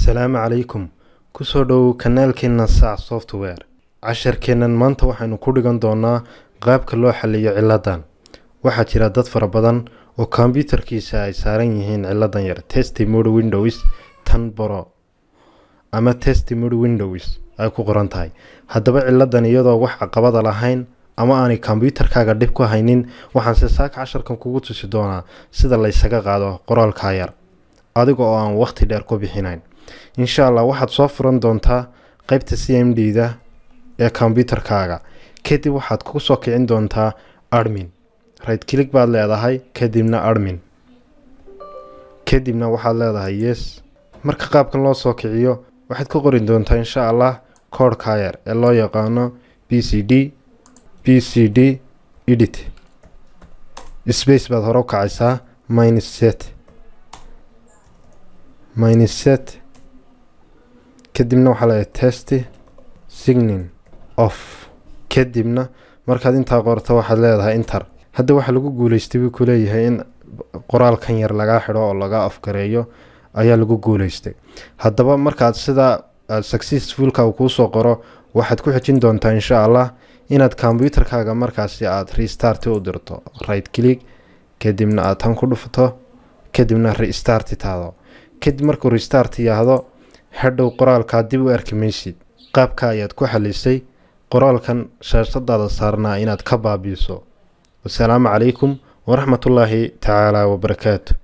السلام عليكم kusoo dhow kanaalkeena Saac Software casharkeenan maanta waxaanu ku dhigan doonaa qaabka loo xalliyo ciladan waxa jira dad fara badan oo computerkiisa ay saaran yihiin ciladan yar test mode Windows 10 Pro ama test mode Windows ay ku qoran tahay haddaba ciladan iyadoo wax caqabad lahayn ama aanay computerkaaga dib ku haynin waxaan si saak casharkan kugu tusi doonaa sida la isaga qaado qoraalka yar adiga oo aan waqti dheer ku bixinayn insha Allah waxaad soo furan doontaa qaybta CMD-da ee computerkaaga kadib waxaad ku soo kicin doontaa admin right click baad leedahay kadibna admin kadibna waxaad leedahay yes marka qaabkan loo soo kiciyo waxaad ku qorin doontaa insha Allah code-ka yar ee loo yaqaano BCD edit space baad hore u kacaysaa minus set kadibna waxa la test signing off kadibna markaad inta qorto waxaad leedahay enter hadda waxa lagu guuleystay ku leeyahay in qoraalkan yar laga xiro oo laga afgareeyo ayaa lagu guuleystay haddaba markaad sida successful ka ku soo qoro waxaad ku xijin doontaa insha Allah inaad computerkaaga markaasi aad restart u dirto right click kadibna aad tan ku dhufto kadibna restart taado kadib markuu restart yaado hadhow qoraalka dib u arkimaysid qaabka ayaad ku xalisay qoraalkan shaashadaada saarnaa inaad ka baabiiso. Wassalaamu calaykum wa rahmatullaahi ta'ala wa barakaatuh.